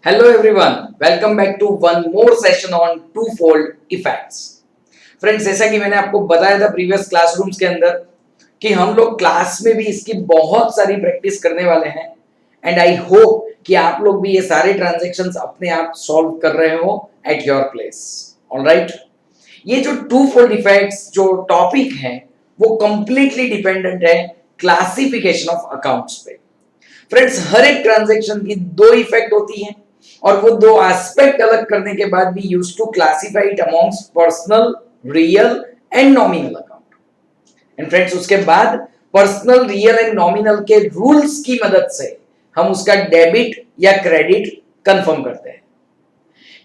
Hello everyone, welcome back to one more session on twofold effects. Friends, जैसा कि मैंने आपको बताया था प्रीवियस क्लासरूम्स के अंदर कि हम लोग क्लास में भी इसकी बहुत सारी प्रैक्टिस करने वाले हैं एंड आई होप कि आप लोग भी ये सारे ट्रांजैक्शंस अपने आप सॉल्व कर रहे हो एट योर प्लेस. ऑलराइट, ये जो टू फोल्ड इफेक्ट्स जो टॉपिक है वो कंप्लीटली डिपेंडेंट है क्लासिफिकेशन ऑफ अकाउंट्स पे. फ्रेंड्स, हर एक ट्रांजैक्शन की दो इफेक्ट होती है और वो दो एस्पेक्ट अलग करने के बाद भी use to classify it amongst personal, real and nominal account. And friends, उसके बाद पर्सनल, रियल एंड नॉमिनल के रूल्स की मदद से हम उसका डेबिट या क्रेडिट कंफर्म करते हैं.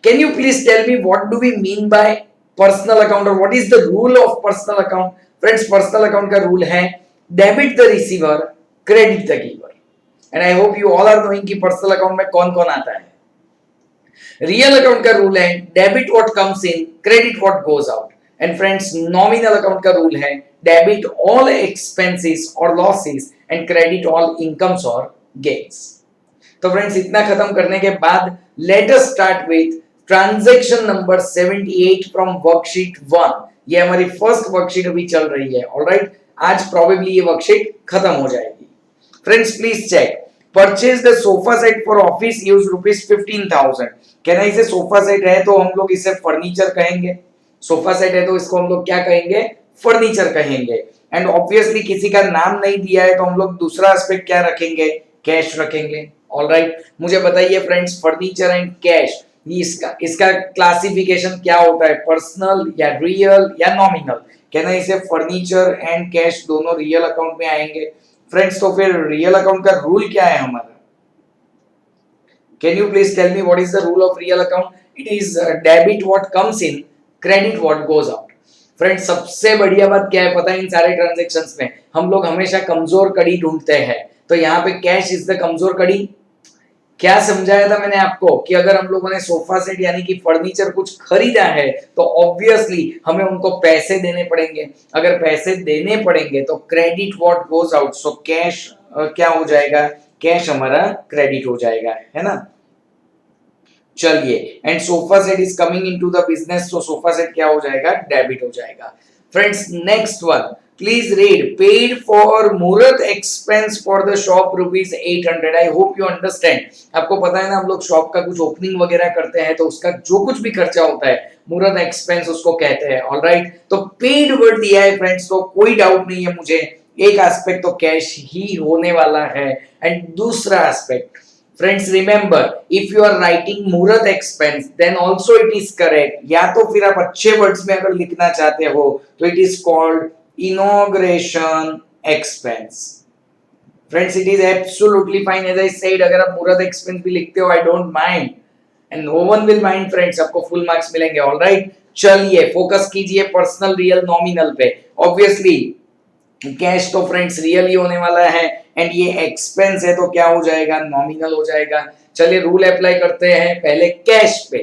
Can you please tell me what do we mean by personal account और what is the rule of personal account? Friends, personal account का रूल है debit the receiver, credit the giver. And I hope you all are knowing कि personal account में कौन कौन आता है. Real account का रूल है debit what comes in, credit what goes out. And friends, nominal account का रूल है डेबिट ऑल एक्सपेंसेस और losses and credit all incomes और गेन्स. तो फ्रेंड्स, इतना खत्म करने के बाद let us start with transaction number 78 from worksheet 1. ये हमारी फर्स्ट वर्कशीट अभी चल रही है. ऑलराइट, आज प्रोबेबली ये वर्कशीट खत्म हो जाएगी. Friends, please check. Purchase the sofa set for office use ₹15,000. कहना इसे सोफा सेट है तो हम लोग इसे फर्नीचर कहेंगे. सोफा सेट है तो इसको हम लोग क्या कहेंगे? फर्नीचर कहेंगे. एंड ऑब्वियसली किसी का नाम नहीं दिया है तो हम लोग दूसरा एस्पेक्ट क्या रखेंगे? कैश रखेंगे. ऑलराइट, मुझे बताइए फ्रेंड्स, फर्नीचर एंड कैश इसका क्लासिफिकेशन क्या होता है? पर्सनल या रियल या नॉमिनल? कहना इसे फर्नीचर एंड कैश दोनों रियल अकाउंट में आएंगे. फ्रेंड्स, तो फिर रियल अकाउंट का रूल क्या है हमारा? Can you please tell me what is the rule of real account? It is debit what comes in, credit what goes out. Friends, सबसे बढ़िया बात क्या है पता है? इन सारे ट्रांजैक्शंस में हम लोग हमेशा कमजोर कड़ी ढूंढते हैं. तो यहाँ पे कैश इज द कमजोर कड़ी. क्या समझाया था मैंने आपको कि अगर हम लोगों ने सोफा सेट यानी कि फर्नीचर कुछ खरीदा है तो ऑब्वियसली हमें उनको पैसे देने पड़ेंगे. अगर पैसे देने पड़ेंगे तो credit what goes out. So cash क्या हो जाएगा? कैश हमारा क्रेडिट हो जाएगा, है ना. चलिए, and sofa set is coming into the business, तो सोफा सेट क्या हो जाएगा? डेबिट हो जाएगा. Friends, next one please read. Paid for muhurat expense for the shop ₹800. I hope you understand. आपको पता है ना, हम लोग शॉप का कुछ ओपनिंग वगैरह करते हैं तो उसका जो कुछ भी खर्चा होता है मुहूर्त एक्सपेंस उसको कहते हैं. ऑलराइट, तो पेड वर्ड दिया है फ्रेंड्स, तो कोई डाउट नहीं है मुझे. एक एस्पेक्ट तो कैश ही होने वाला है. एंड दूसरा aspect, friends remember, if you are writing muhurat expense then also it is correct. या तो फिर आप अच्छे वर्ड्स में अगर लिखना चाहते हो तो it is called inauguration expense. Friends, it is absolutely fine. As I said, अगर आप मुहूर्त एक्सपेंस भी लिखते हो I don't mind and no one will mind. Friends, आपको फुल मार्क्स मिलेंगे. ऑलराइट, चलिए फोकस कीजिए पर्सनल, रियल, नॉमिनल पे. ऑब्वियसली कैश तो फ्रेंड्स रियल ही होने वाला है एंड ये एक्सपेंस है तो क्या हो जाएगा? नॉमिनल हो जाएगा. चलिए रूल अप्लाई करते हैं पहले कैश पे.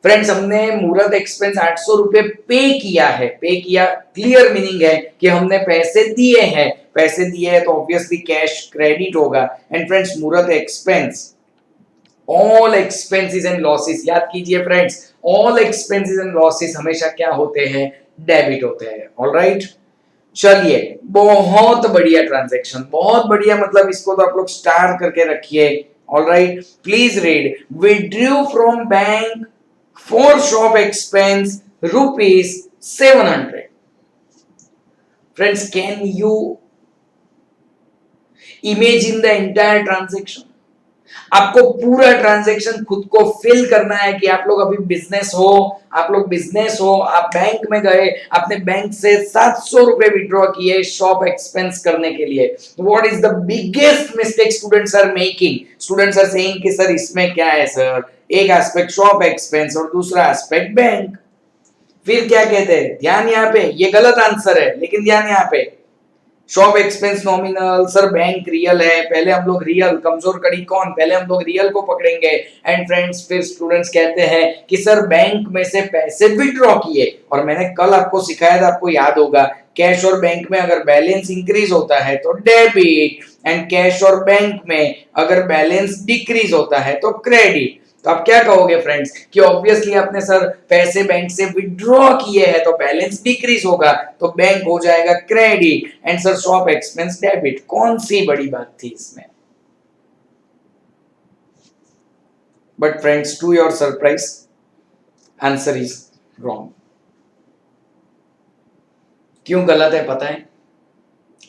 फ्रेंड्स, हमने मुहूर्त एक्सपेंस 800 रुपए पे किया है. पे किया क्लियर मीनिंग है कि हमने पैसे दिए हैं. पैसे दिए हैं तो ऑब्वियसली कैश क्रेडिट होगा. एंड फ्रेंड्स, मुहूर्त expense all expenses and losses, याद कीजिए friends, all expenses and losses हमेशा क्या होते हैं? डेबिट होते हैं. ऑलराइट, चलिए बहुत बढ़िया ट्रांजैक्शन, बहुत बढ़िया. मतलब इसको तो आप लोग स्टार करके रखिए. Alright, please read. Withdrew from bank for shop expense ₹700. Friends, can you imagine the entire transaction? आपको पूरा ट्रांजैक्शन खुद को फिल करना है कि आप लोग अभी बिजनेस हो, आप बैंक में गए, आपने बैंक से 700 रुपए विड्रॉ किए शॉप एक्सपेंस करने के लिए. What is the biggest mistake students are making? Students are saying कि सर इसमें क्या है सर? एक एस्पेक्ट शॉप एक्सपेंस और दूसरा एस्पेक्ट बैंक. फिर क्या कहते हैं? ध्यान यहाँ पे, ये गलत आंसर है लेकिन ध्यान यहाँ पे. Shop expense nominal, sir bank real है. पहले हम लोग रियल, कमजोर कड़ी कौन? पहले हम लोग रियल को पकड़ेंगे. एंड फ्रेंड्स, फिर स्टूडेंट्स कहते हैं कि सर बैंक में से पैसे विड्रॉ किए. और मैंने कल आपको सिखाया था, आपको याद होगा, कैश और बैंक में अगर बैलेंस इंक्रीज होता है तो डेबिट, एंड कैश और बैंक में अगर बैलेंस डिक्रीज होता है तो क्रेडिट. तो आप क्या कहोगे फ्रेंड्स कि ऑब्वियसली आपने सर पैसे बैंक से विड्रॉ किए हैं तो बैलेंस डिक्रीज होगा, तो बैंक हो जाएगा credit and sir shop expense debit. कौन सी बड़ी बात थी इसमें? But friends to your surprise answer is wrong. क्यों गलत है पता है?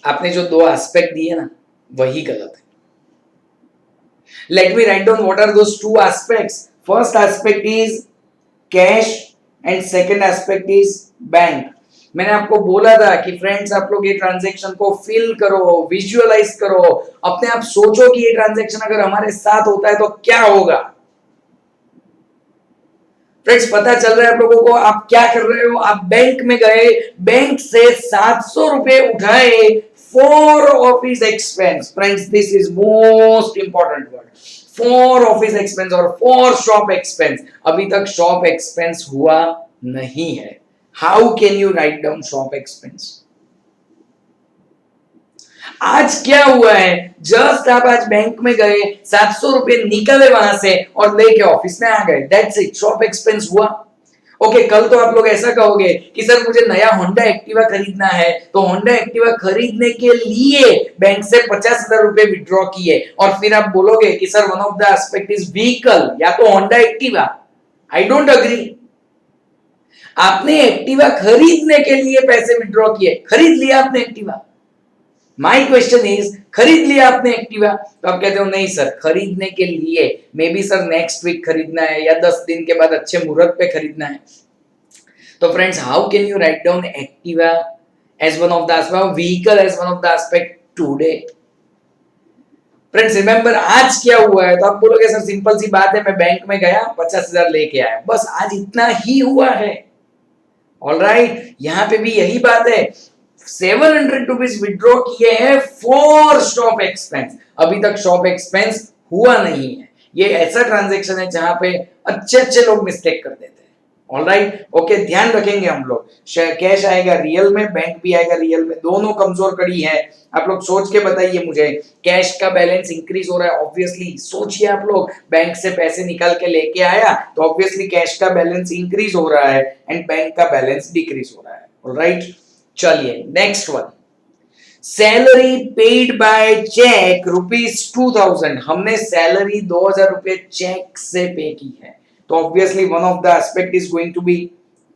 आपने जो दो एस्पेक्ट दिए ना वही गलत है। Let me write down what are those two aspects. First aspect is cash and second aspect is bank. मैंने आपको बोला था कि फ्रेंड्स आप लोग ये ट्रांजैक्शन को फील करो, विजुअलाइज करो, अपने आप सोचो कि ये ट्रांजैक्शन अगर हमारे साथ होता है तो क्या होगा। फ्रेंड्स पता चल रहा है आप लोगों को आप क्या कर रहे हो? आप बैंक में गए, बैंक से 700 रुपए उठाए for office expense. Friends this is most important word, for office expense और फॉर शॉप एक्सपेंस। अभी तक शॉप एक्सपेंस हुआ नहीं है। How can you write down shop expense? आज क्या हुआ है? जस्ट आप आज बैंक में गए, 700 रुपए निकले वहां से और लेके ऑफिस में आ गए, दैट्स इट, शॉप एक्सपेंस हुआ। ओके कल तो आप लोग ऐसा कहोगे कि सर मुझे नया होंडा एक्टिवा खरीदना है, तो होंडा एक्टिवा खरीदने के लिए बैंक से 50,000 रुपए विड्रॉ किए, और फिर आप बोलोगे कि sir one of the aspect is vehicle या तो Honda Activa. I don't agree. आपने एक्टिवा खरीदने के लिए पैसे विड्रॉ किए, खरीद लिया आपने एक्टिवा। माई क्वेश्चन इज खरीद लिया आपने एक्टिवा, तो आप कहते हो नहीं सर खरीदने के लिए maybe sir next week खरीदना है या 10 दिन के बाद अच्छे मुहूर्त पे खरीदना है। तो friends how can you write down Activa as one of the aspect, vehicle as one of the aspect today? Friends remember आज क्या हुआ है? तो आप बोलोगे सर सिंपल सी बात है, मैं बैंक में गया 50,000 लेके आया, बस आज इतना ही हुआ है। ऑलराइट, यहां पे भी यही बात है, 700 रुपीज विड्रॉ किए हैं फॉर शॉप एक्सपेंस। अभी तक शॉप एक्सपेंस हुआ नहीं है। ये ऐसा ट्रांजैक्शन है जहां पे अच्छे लोग मिस्टेक कर देते हैं। ऑलराइट, ओके ध्यान रखेंगे हम लोग। कैश आएगा रियल में, बैंक भी आएगा रियल में, दोनों कमजोर कड़ी है। आप लोग सोच के बताइए मुझे, कैश का बैलेंस इंक्रीज हो रहा है, ऑब्वियसली सोचिए आप लोग बैंक से पैसे निकाल के लेके आया तो ऑब्वियसली कैश का बैलेंस इंक्रीज हो रहा है एंड बैंक का बैलेंस डिक्रीज हो रहा है। ऑलराइट, चलिए next one, salary paid by cheque ₹2000। हमने सैलरी 2000 रुपए चेक से पे की है, तो obviously one of the aspect is going to be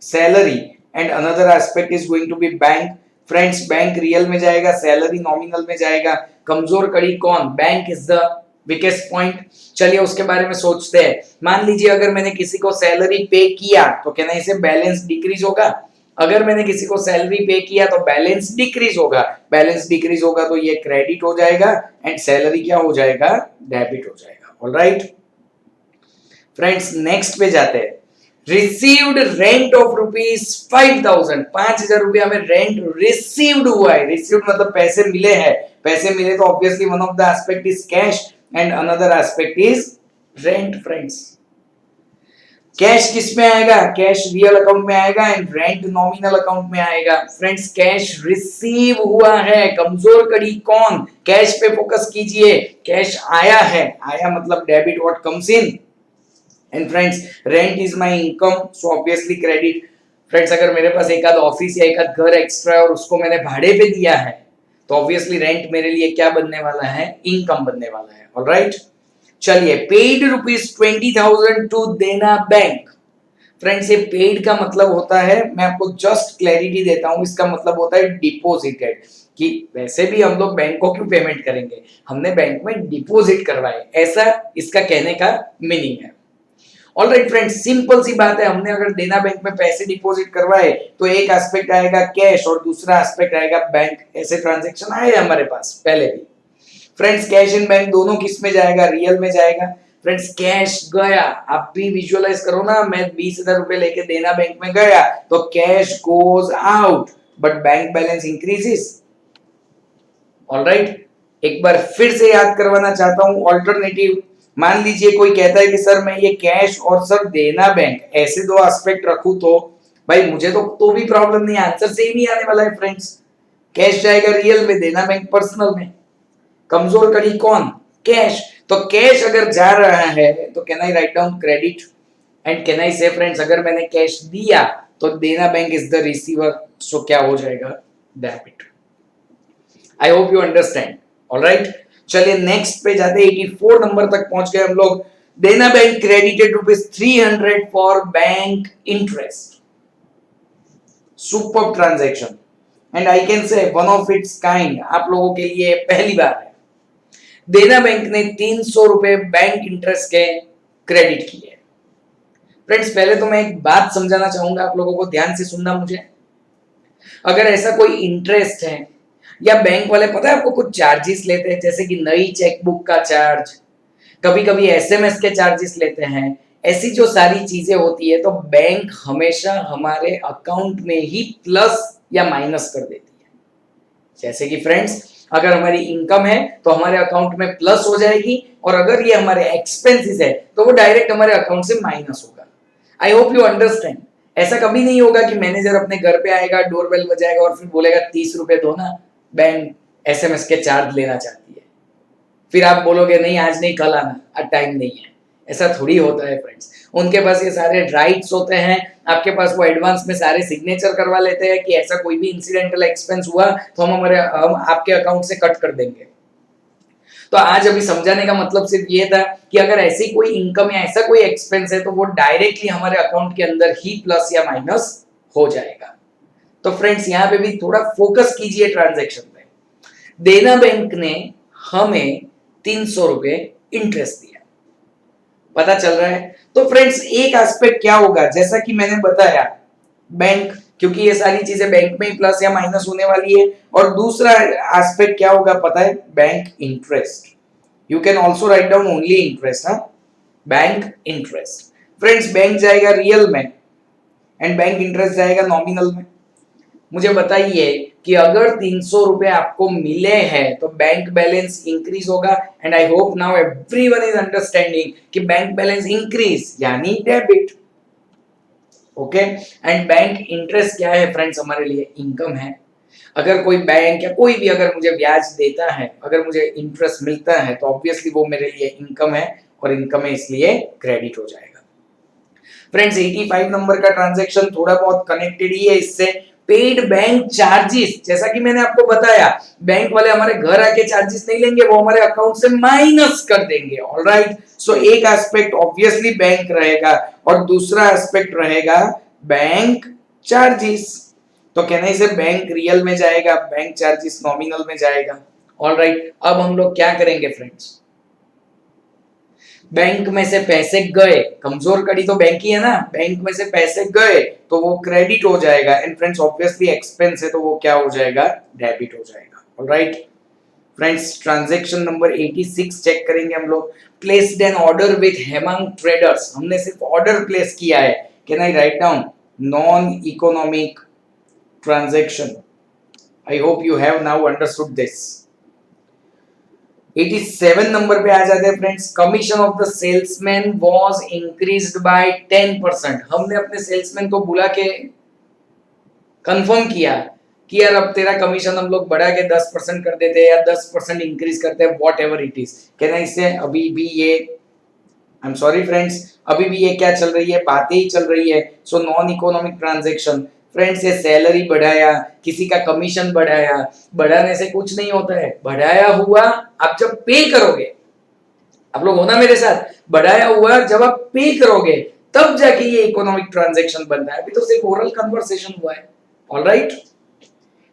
salary and another aspect is going to be bank. Friends bank real में जाएगा, सैलरी नॉमिनल में जाएगा। कमजोर कड़ी कौन? Bank is the weakest point. चलिए उसके बारे में सोचते हैं। मान लीजिए अगर मैंने किसी को सैलरी पे किया तो क्या नहीं से बैलेंस डिक्रीज होगा? अगर मैंने किसी को सैलरी पे किया तो बैलेंस डिक्रीज होगा, बैलेंस डिक्रीज होगा तो ये क्रेडिट हो जाएगा एंड सैलरी क्या हो जाएगा? डेबिट हो जाएगा। ऑलराइट फ्रेंड्स नेक्स्ट पे जाते हैं। रिसीव्ड रेंट ऑफ ₹5000, 5000 रुपया हमें रेंट रिसीव्ड हुआ है। रिसीव्ड मतलब पैसे मिले हैं, पैसे मिले तो obviously one of the aspect is cash and another aspect is rent. Friends cash किस में आएगा? कैश रियल अकाउंट में आएगा एंड रेंट नॉमिनल अकाउंट में आएगा। फ्रेंड्स कैश रिसीव हुआ है, कमजोर कड़ी कौन? कैश पे फोकस कीजिए। कैश आया है, आया मतलब debit what comes in and friends rent is my income so obviously credit. Friends अगर मेरे पास एक आध ऑफिस या एक आध घर एक्स्ट्रा है और उसको मैंने भाड़े पे दिया है तो ऑब्वियसली रेंट मेरे लिए क्या बनने वाला है? इनकम बनने वाला है। ऑलराइट चलिए, पेड ₹20,000 टू देना बैंक। फ्रेंड्स ये पेड का मतलब होता है, मैं आपको जस्ट क्लैरिटी देता हूं, इसका मतलब होता है डिपॉजिटेड, कि वैसे भी हम लोग बैंक को क्यों पेमेंट करेंगे, हमने बैंक में डिपॉजिट करवाए, ऐसा इसका कहने का मीनिंग है। ऑलराइट फ्रेंड्स सिंपल सी बात है, हमने अगर देना बैंक में पैसे डिपॉजिट करवाए तो एक एस्पेक्ट आएगा कैश और दूसरा एस्पेक्ट आएगा बैंक। ऐसे ट्रांजैक्शन आए हमारे पास पहले भी। फ्रेंड्स कैश इन बैंक दोनों किस में जाएगा? रियल में जाएगा। फ्रेंड्स कैश गया, आप भी विजुअलाइज करो ना, मैं 20,000 रुपए लेके देना बैंक में गया तो cash goes out but bank balance increases. Alright एक बार फिर से याद करवाना चाहता हूं ऑल्टरनेटिव। मान लीजिए कोई कहता है कि सर मैं ये कैश और सर देना बैंक ऐसे दो एस्पेक्ट रखूं तो भाई मुझे तो भी प्रॉब्लम नहीं, आंसर सेम ही आने वाला है। फ्रेंड्स कैश जाएगा रियल में, देना बैंक पर्सनल में। कमजोर कड़ी कौन? कैश। तो कैश अगर जा रहा है तो can I write down credit and can I say friends अगर मैंने कैश दिया तो देना बैंक इज द रिसीवर, सो क्या हो जाएगा, debit. I hope you understand. Alright, चलिए नेक्स्ट पे जाते 84 नंबर तक पहुंच गए हम लोग। देना bank credited ₹300 for bank interest. Super transaction and I can say one of its kind, आप लोगों के लिए पहली बार है। देना बैंक ने 300 रुपए बैंक इंटरेस्ट के क्रेडिट किए। फ्रेंड्स पहले तो मैं एक बात समझाना चाहूंगा, आप लोगों को ध्यान से सुनना मुझे। अगर ऐसा कोई इंटरेस्ट है या बैंक वाले पता है आपको कुछ चार्जेस लेते हैं, जैसे कि नई चेकबुक का चार्ज, कभी कभी एसएमएस के चार्जेस लेते हैं, ऐसी जो सारी चीजें होती है तो बैंक हमेशा हमारे अकाउंट में ही प्लस या माइनस कर देती है। जैसे कि फ्रेंड्स अगर हमारी इनकम है तो हमारे अकाउंट में प्लस हो जाएगी, और अगर ये हमारे एक्सपेंसेस है तो वो डायरेक्ट हमारे अकाउंट से माइनस होगा। आई होप यू अंडरस्टैंड। ऐसा कभी नहीं होगा कि मैनेजर अपने घर पे आएगा, डोरबेल बजाएगा और फिर बोलेगा 30 रुपए दो ना, बैंक एसएमएस के चार्ज लेना चाहती है। फिर आप बोलोगे नहीं आज नहीं कल आना, आज टाइम नहीं है। ऐसा थोड़ी होता है फ्रेंड्स। उनके पास ये सारे राइट्स होते हैं, आपके पास वो एडवांस में सारे सिग्नेचर करवा लेते हैं कि ऐसा कोई भी इंसिडेंटल एक्सपेंस हुआ तो हम आपके अकाउंट से कट कर देंगे। तो आज अभी समझाने का मतलब सिर्फ ये था कि अगर ऐसी कोई इनकम या ऐसा कोई एक्सपेंस है तो वो डायरेक्टली हमारे अकाउंट के अंदर ही प्लस या माइनस हो जाएगा। तो फ्रेंड्स यहाँ पे भी थोड़ा फोकस कीजिए ट्रांजैक्शन पे। देना बैंक ने हमें 300 रुपए इंटरेस्ट दिया, पता चल रहा है। तो फ्रेंड्स एक एस्पेक्ट क्या होगा, जैसा कि मैंने बताया बैंक, क्योंकि ये सारी चीजें बैंक में ही प्लस या माइनस होने वाली है, और दूसरा एस्पेक्ट क्या होगा पता है, bank interest. You can also write down only interest, bank interest. Friends bank जाएगा रियल में एंड बैंक इंटरेस्ट जाएगा नॉमिनल में। मुझे बताइए कि अगर 300 रुपए आपको मिले हैं तो बैंक बैलेंस इंक्रीज होगा, and I hope now everyone is understanding कि बैंक बैलेंस इंक्रीज यानी debit. Okay, and bank interest क्या है फ्रेंड्स, हमारे लिए इनकम है। अगर कोई बैंक या कोई भी अगर मुझे ब्याज देता है, अगर मुझे इंटरेस्ट मिलता है तो ऑब्वियसली वो मेरे लिए इनकम है, और इनकम है इसलिए क्रेडिट हो जाएगा। फ्रेंड्स 85 नंबर का ट्रांजैक्शन थोड़ा बहुत कनेक्टेड ही है इससे। पेड बैंक चार्जेस, जैसा कि मैंने आपको बताया बैंक वाले हमारे घर आके चार्जेस नहीं लेंगे, वो हमारे अकाउंट से माइनस कर देंगे। ऑलराइट, सो एक एस्पेक्ट ऑब्वियसली बैंक रहेगा और दूसरा एस्पेक्ट रहेगा बैंक चार्जेस। तो कहने से बैंक रियल में जाएगा, बैंक चार्जेस नॉमिनल में जाएगा। ऑलराइट, अब हम लोग क्या करेंगे फ्रेंड्स, बैंक में से पैसे गए, कमजोर कड़ी तो बैंक ही है ना, बैंक में से पैसे गए तो वो क्रेडिट हो जाएगा, एंड फ्रेंड्स ऑब्वियसली एक्सपेंस है तो वो क्या हो जाएगा, डेबिट हो जाएगा। Alright friends, transaction number 86 check करेंगे हम लोग। Placed an order with Hemang traders, हमने सिर्फ ऑर्डर प्लेस किया है। Can I write down non economic transaction. I hope you have now understood this. 87 number पे आ जाते हैं friends. Commission of the salesman was increased by 10%। हमने अपने सेल्समैन को बुला के कंफर्म किया कि यार अब तेरा कमीशन हम लोग बढ़ा के 10% कर देते हैं या 10% इंक्रीज करते हैं, वॉट एवर इट इज। कहना इससे अभी भी ये, आई एम सॉरी फ्रेंड्स, अभी भी ये क्या चल रही है, बातें ही चल रही है। So non economic transaction. Friends ये सैलरी बढ़ाया, किसी का कमीशन बढ़ाया, बढ़ाने से कुछ नहीं होता है। बढ़ाया हुआ आप जब पे करोगे, आप लोग हो ना मेरे साथ, बढ़ाया हुआ जब आप पे करोगे तब जाके ये इकोनॉमिक ट्रांजैक्शन बनता है। अभी तो सिर्फ ओरल कन्वर्सेशन हुआ है। Alright,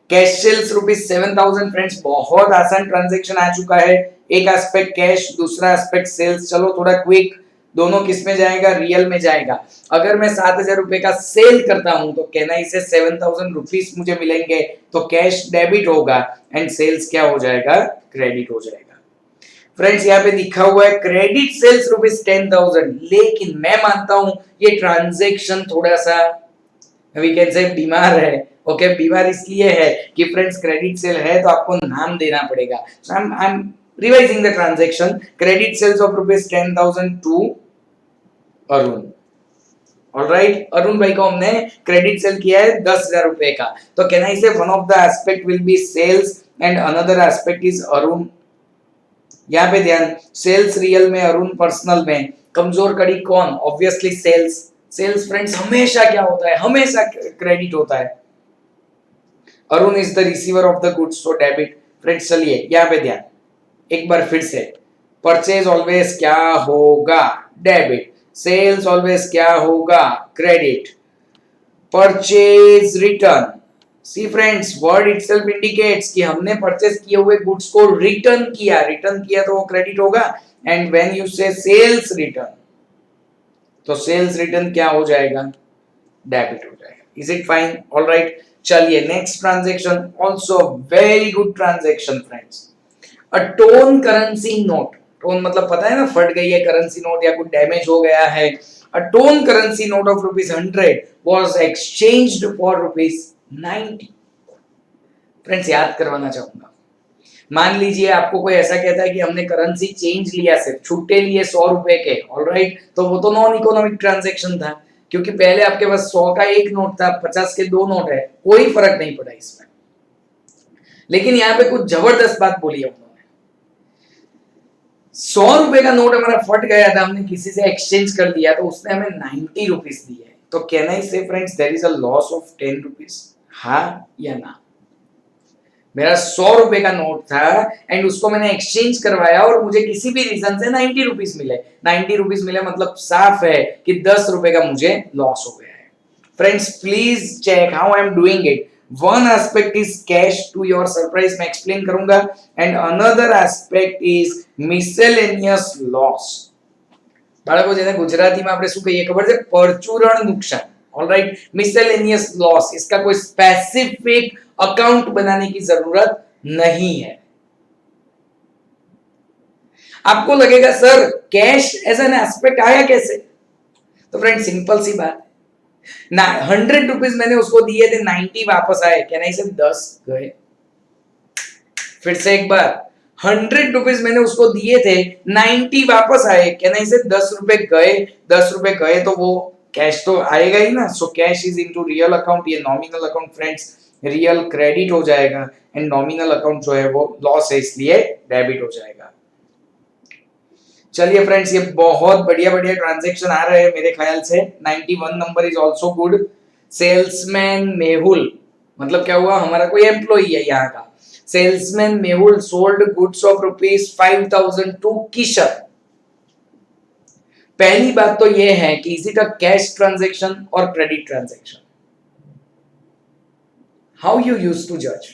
cash sales ₹7,000। फ्रेंड्स बहुत आसान ट्रांजैक्शन आ चुका है। एक एस्पेक्ट कैश, दूसरा एस्पेक्ट सेल्स। चलो थोड़ा क्विक, दोनों किस में जाएगा, रियल में जाएगा। अगर मैं 7,000 रुपए का सेल करता हूं तो कहना इसे 7,000 रुपीस मुझे मिलेंगे, तो कैश डेबिट होगा एंड सेल्स क्या हो जाएगा, क्रेडिट हो जाएगा। फ्रेंड्स यहाँ पे लिखा हुआ है क्रेडिट सेल्स ₹10,000, लेकिन मैं मानता हूं ये ट्रांजैक्शन थोड़ा सा वी कैन से बीमार है। ओके, बीमार इसलिए है कि फ्रेंड्स क्रेडिट सेल है तो आपको नाम देना पड़ेगा। So I am revising the transaction. Credit sales of ₹10,000 to Arun. Alright, Arun भाई को हमने क्रेडिट सेल किया है 10,000 रुपए का। तो can I say one of the aspect will be sales and another aspect is Arun यहाँ पे ध्यान, सेल्स रियल में, अरुण पर्सनल में, कमजोर कड़ी कौन, ऑब्वियसली सेल्स। सेल्स फ्रेंड्स हमेशा क्या होता है, हमेशा क्रेडिट होता है। Arun is the receiver of the goods, so debit. Friends चलिए यहाँ पे ध्यान, एक बार फिर से, परचेज ऑलवेज क्या होगा, डेबिट। सेल्स ऑलवेज क्या होगा, क्रेडिट। परचेज रिटर्न, सी फ्रेंड्स वर्ड इटसेल्फ इंडिकेट्स कि हमने परचेज किए हुए गुड्स को रिटर्न किया, रिटर्न किया तो वो क्रेडिट होगा। And when you say sales return, तो सेल्स रिटर्न क्या हो जाएगा, डेबिट हो जाएगा। Is it fine, alright. चलिए next transaction, also very good transaction friends, a torn currency note. Torn मतलब पता है ना, फट गई है करेंसी नोट या कुछ डैमेज हो गया है। A torn currency note of ₹100 was exchanged for ₹90। Friends याद करवाना चाहूंगा, मान लीजिए आपको कोई ऐसा कहता है कि हमने करेंसी चेंज लिया, सिर्फ छुट्टे लिए ₹100 के, ऑलराइट, तो वो तो नॉन इकोनॉमिक ट्रांजैक्शन था, क्योंकि पहले आपके पास 100 का एक नोट था, 50 के दो नोट है, कोई फर्क नहीं पड़ा इसमें। लेकिन यहाँ पे कुछ जबरदस्त बात बोली है उन्होंने, ₹100 का नोट हमारा फट गया था, हमने किसी से एक्सचेंज कर दिया, तो उसने हमें ₹90 दिए, तो can I say friends there is a loss of ₹10? हाँ या ना? मेरा ₹100 का नोट था एंड उसको मैंने एक्सचेंज करवाया और मुझे किसी भी रीजन से ₹90 मिले, ₹90 मिले मतलब साफ है कि ₹10 का मुझे लॉस हो गया है। Friends please check how I am doing it. One aspect is cash, to your surprise मैं एक्सप्लेन करूंगा, and another aspect is miscellaneous loss. બાળકો જેને ગુજરાતીમાં આપણે શું કહીએ ખબર છે, પરચુરણ નુકસાન, ऑलराइट। मिसलेनियस लॉस, इसका कोई स्पेसिफिक अकाउंट बनाने की जरूरत नहीं है। आपको लगेगा sir cash as an aspect आया कैसे, तो फ्रेंड सिंपल सी बात ना, ₹100 मैंने उसको दिए थे, 90 वापस आए, क्या नहीं सर 10 गए। फिर से एक बार, ₹100 मैंने उसको दिए थे, 90 वापस आए, क्या नहीं से ₹10 गए, ₹10 गए तो वो कैश तो आएगा ही ना। So cash is into real account, ये nominal account friends, real credit हो जाएगा एंड नॉमिनल अकाउंट जो है वो लॉस है, इसलिए डेबिट हो जाएगा। चलिए फ्रेंड्स ये बहुत बढ़िया बढ़िया ट्रांजैक्शन आ रहे हैं मेरे ख्याल से। 91 number is also good. Salesman Mehul, मतलब क्या हुआ, हमारा कोई एम्प्लॉई है यहाँ का। Salesman Mehul sold goods of ₹5,000 to Kishan. पहली बात तो ये है कि is it a cash transaction और credit transaction, how you use to जज।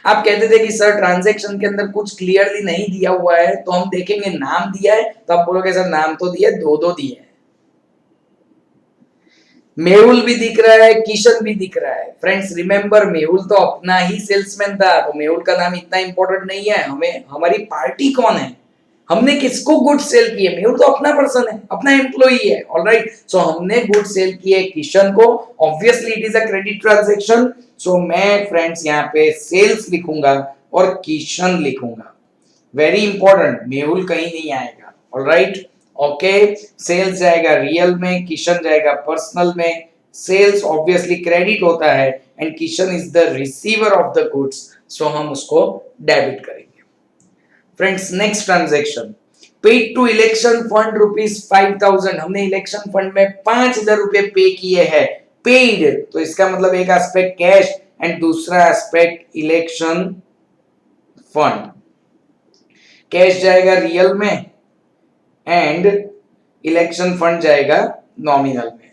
आप कहते थे कि सर ट्रांजैक्शन के अंदर कुछ क्लियरली नहीं दिया हुआ है, तो हम देखेंगे नाम दिया है, तो आप बोलोगे सर नाम तो दिया, दो दिए हैं, मेहुल भी दिख रहा है, किशन भी दिख रहा है। फ्रेंड्स रिमेंबर मेहुल तो अपना ही सेल्समैन था, तो मेहुल का नाम इतना इंपॉर्टेंट नहीं है, हमें हमारी पार्टी कौन है, हमने किसको गुड सेल किए, मेहुल तो अपना पर्सन है, अपना एम्प्लॉई है, ऑलराइट। सो हमने गुड सेल किए किशन को, obviously it is a credit transaction. So मैं फ्रेंड्स यहाँ पे सेल्स लिखूंगा और किशन लिखूंगा, वेरी इंपॉर्टेंट, मेहुल कहीं नहीं आएगा, ऑलराइट। ओके, सेल्स जाएगा रियल में, किशन जाएगा पर्सनल में। सेल्स ऑब्वियसली क्रेडिट होता है and Kishan is the receiver of the goods, so हम उसको डेबिट करेंगे। Friends next transaction, paid to election fund ₹5,000, हमने इलेक्शन फंड में ₹5,000 पे किए हैं, पेड, तो इसका मतलब एक एस्पेक्ट कैश एंड दूसरा एस्पेक्ट इलेक्शन फंड। कैश जाएगा रियल में एंड इलेक्शन फंड जाएगा नॉमिनल में।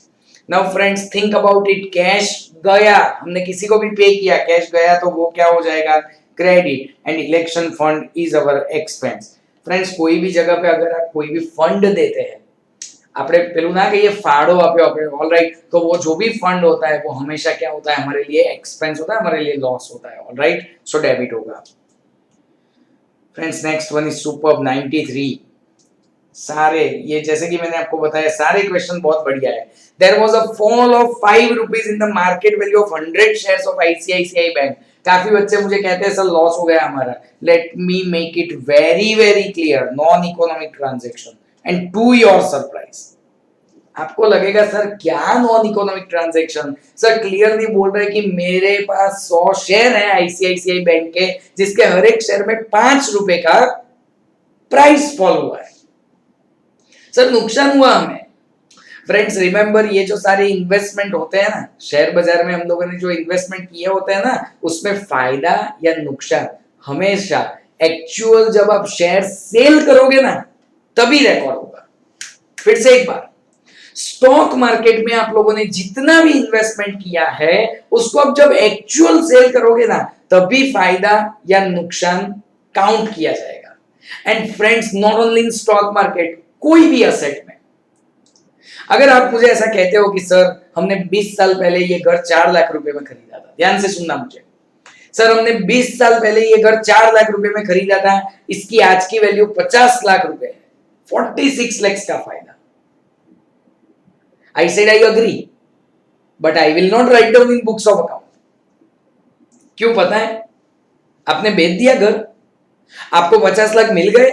Now friends think about it, cash गया, हमने किसी को भी पे किया, कैश गया तो वो क्या हो जाएगा, credit, and election fund is our expense. Friends कोई भी जगह पे अगर आप कोई भी फंड देते हैं, આપણે પેલું ના કહીએ ફાળો આપ્યો આપણે, ऑलराइट, तो वो जो भी फंड होता है वो हमेशा क्या होता है, हमारे लिए एक्सपेंस होता है, हमारे लिए लॉस होता है, ऑलराइट। सो डेबिट होगा। Friends next one is superb, 93। सारे ये जैसे कि मैंने आपको बताया सारे क्वेश्चन बहुत बढ़िया है। There was a fall of ₹5 in the market value of 100 shares of ICICI bank. काफी बच्चे मुझे कहते हैं सर लॉस हो गया हमारा। Let me make it very very clear, non economic transaction and to your surprise आपको लगेगा सर क्या non economic transaction, sir clearly बोल रहे हैं कि मेरे पास 100 शेयर है आईसीआईसीआई बैंक के, जिसके हर एक शेयर में ₹5 का प्राइस फॉल हुआ है, सर नुकसान हुआ हमें। फ्रेंड्स रिमेंबर, ये जो सारे इन्वेस्टमेंट होते हैं ना शेयर बाजार में, हम लोगों ने जो इन्वेस्टमेंट किए होते हैं ना, उसमें फायदा या नुकसान हमेशा एक्चुअल जब आप शेयर सेल करोगे ना तभी रिकॉर्ड होगा। फिर से एक बार, स्टॉक मार्केट में आप लोगों ने जितना भी इन्वेस्टमेंट किया है उसको अब जब एक्चुअल सेल करोगे ना तभी फायदा या नुकसान काउंट किया जाएगा। And friends, not only in stock market, कोई भी असेट में अगर आप मुझे ऐसा कहते हो कि सर हमने 20 साल पहले ये घर 4 लाख रुपए में खरीदा था, ध्यान से सुनना मुझे, सर हमने 20 साल पहले ये घर 4 लाख रुपए में खरीदा था, इसकी आज की वैल्यू 50 लाख रुपए है, 46 लाख का फायदा। I said I agree, but I will not write down in books of account. क्यों पता है? आपने बेच दिया घर, आपको 50 लाख मिल गए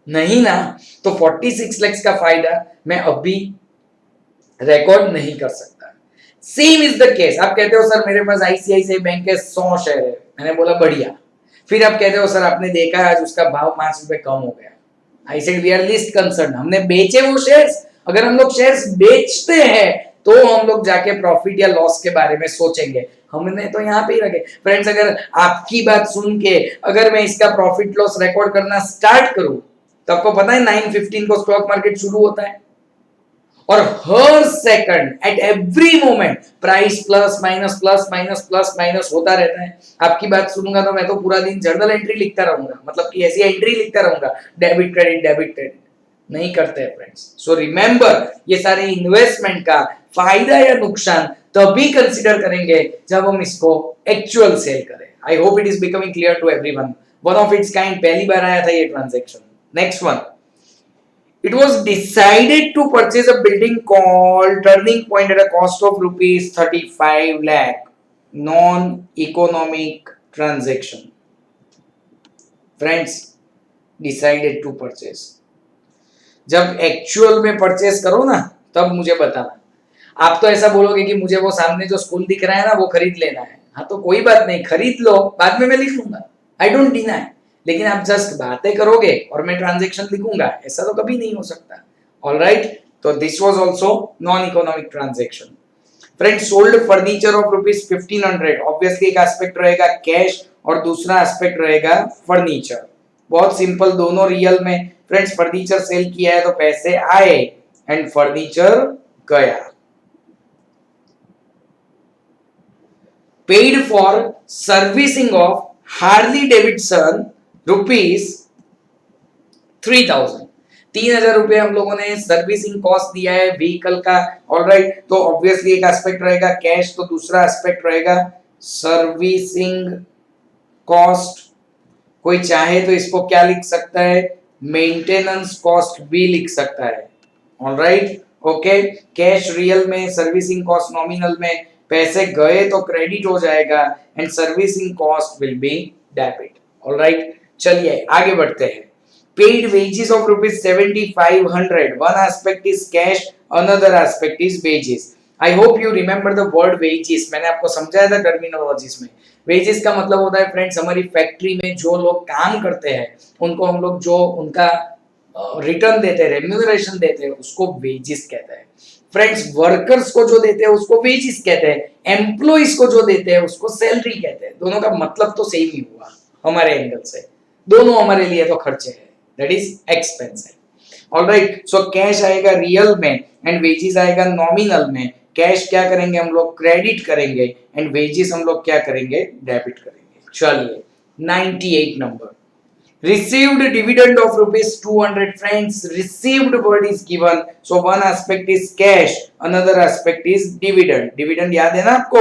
नहीं ना, तो 46 लाख का फायदा मैं अभी रिकॉर्ड नहीं कर सकता। सेम इज द केस, आप कहते हो सर मेरे पास आईसीआईसीआई बैंक के 100 शेयर है, मैंने बोला बढ़िया, फिर आप कहते हो सर आपने देखा आज उसका भाव 5 रुपए कम हो गया, I said we are least concern, हमने बेचे वो शेयर्स। अगर हम लोग शेयर्स बेचते हैं तो हम लोग जाके प्रॉफिट या लॉस के बारे में सोचेंगे, हमने तो यहाँ पे ही रखे। फ्रेंड्स, अगर आपकी बात सुन के अगर मैं इसका प्रॉफिट लॉस रिकॉर्ड करना स्टार्ट करूं तो आपको पता है 9:15 को स्टॉक मार्केट शुरू होता है और हर second at every moment price plus minus plus minus plus minus होता रहता है। आपकी बात सुनूंगा तो मैं तो पूरा दिन जर्नल एंट्री लिखता रहूंगा, मतलब कि ऐसी एंट्री लिखता रहूंगा, डेबिट क्रेडिट नहीं करते हैं फ्रेंड्स। सो रिमेंबर, ये सारे इन्वेस्टमेंट का फायदा या नुकसान तभी कंसीडर करेंगे जब हम इसको एक्चुअल सेल करें। I hope it is becoming clear to everyone, one of its kind, पहली बार आया था ये transaction. Next one, it was decided to purchase a building called Turning Point at a cost of rupees 35 lakh, non-economic transaction. Friends, decided to purchase, जब actual में purchase करो ना तब मुझे बताना। आप तो ऐसा बोलोगे कि मुझे वो सामने जो स्कूल दिख रहा है ना वो खरीद लेना है, हाँ तो कोई बात नहीं, खरीद लो, बाद में मैं लिख लूंगा, आई डोंट डिनाई। लेकिन आप जस्ट बातें करोगे और मैं ट्रांजैक्शन लिखूंगा, ऐसा तो कभी नहीं हो सकता। ऑलराइट, तो this was also known economic transaction. Friends, sold furniture of rupees 1500, obviously एक एस्पेक्ट रहेगा कैश और दूसरा एस्पेक्ट रहेगा फर्नीचर। बहुत सिंपल, दोनों रियल में। फ्रेंड्स, फर्नीचर सेल किया है तो पैसे आए एंड फर्नीचर गया। Paid for servicing of Harley Davidson rupees 3000, 3000 रुपए हम लोगों ने सर्विसिंग कॉस्ट दिया है व्हीकल का। ऑलराइट, तो ऑब्वियसली एक एस्पेक्ट रहेगा कैश, तो दूसरा एस्पेक्ट रहेगा सर्विसिंग कॉस्ट। कोई चाहे तो इसको क्या लिख सकता है, मेंटेनेंस कॉस्ट भी लिख सकता है। ऑलराइट, ओके, कैश रियल में, सर्विसिंग कॉस्ट नॉमिनल में। पैसे गए तो क्रेडिट हो जाएगा and servicing cost will be debit. Alright, चलिए आगे बढ़ते हैं। Paid wages of rupees 7500, one aspect is cash, another aspect is wages. I hope you remember the word wages, मैंने आपको समझाया था टर्मिनोलॉजीज में। वेजेस का मतलब होता है फ्रेंड्स, हमारी फैक्ट्री में जो लोग काम करते हैं उनको हम लोग जो उनका रिटर्न देते हैं, रेम्यूनरेशन देते हैं, उसको वेजेस कहते हैं। फ्रेंड्स, वर्कर्स को जो देते हैं उसको वेजेस कहते हैं, एम्प्लॉइज को जो देते हैं उसको सैलरी कहते हैं। दोनों का मतलब तो सेम ही हुआ हमारे एंगल से, दोनों हमारे लिए तो खर्चे हैं, दैट इज एक्सपेंस है। ऑलराइट, सो कैश आएगा रियल में एंड वेजेस आएगा नॉमिनल में। कैश क्या करेंगे हम लोग, क्रेडिट करेंगे, एंड वेजेस हम लोग क्या करेंगे, डेबिट करेंगे। चलिए 98 number, received dividend of rupees 200. Friends, received word is given, so one aspect is cash, another aspect is dividend. dividend याद है ना आपको,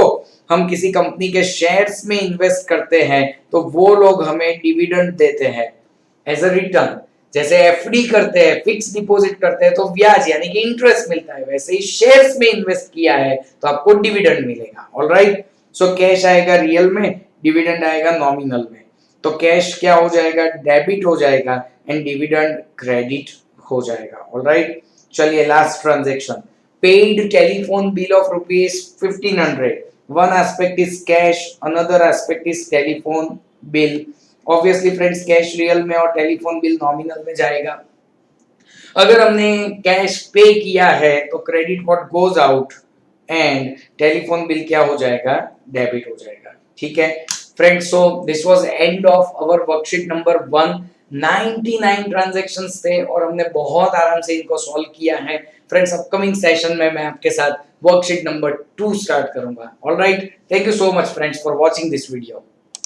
हम किसी कंपनी के शेयर्स में इन्वेस्ट करते हैं तो वो लोग हमें डिविडेंड देते हैं एज अ रिटर्न। जैसे एफडी करते हैं, फिक्स डिपॉजिट करते हैं तो ब्याज यानी कि इंटरेस्ट मिलता है, वैसे ही शेयर्स में इन्वेस्ट किया है तो आपको डिविडेंड मिलेगा। ऑलराइट, सो कैश आएगा रियल में, डिविडेंड आएगा नॉमिनल में। तो कैश क्या हो जाएगा, डेबिट हो जाएगा एंड डिविडेंड क्रेडिट हो जाएगा। ऑलराइट, चलिए last transaction, paid telephone bill of rupees 1500, one aspect is cash, another aspect is telephone bill. Obviously friends cash real में और टेलीफोन बिल नॉमिनल में जाएगा। अगर हमने कैश पे किया है तो credit what goes out and telephone bill क्या हो जाएगा, डेबिट हो जाएगा। ठीक है friends, so this was end of our worksheet number 1। 99 transactions थे और हमने बहुत आराम से इनको सॉल्व किया है। फ्रेंड्स अपकमिंग सेशन में मैं आपके साथ वर्कशीट नंबर 2 स्टार्ट करूंगा। Alright, thank you so much friends for watching this video.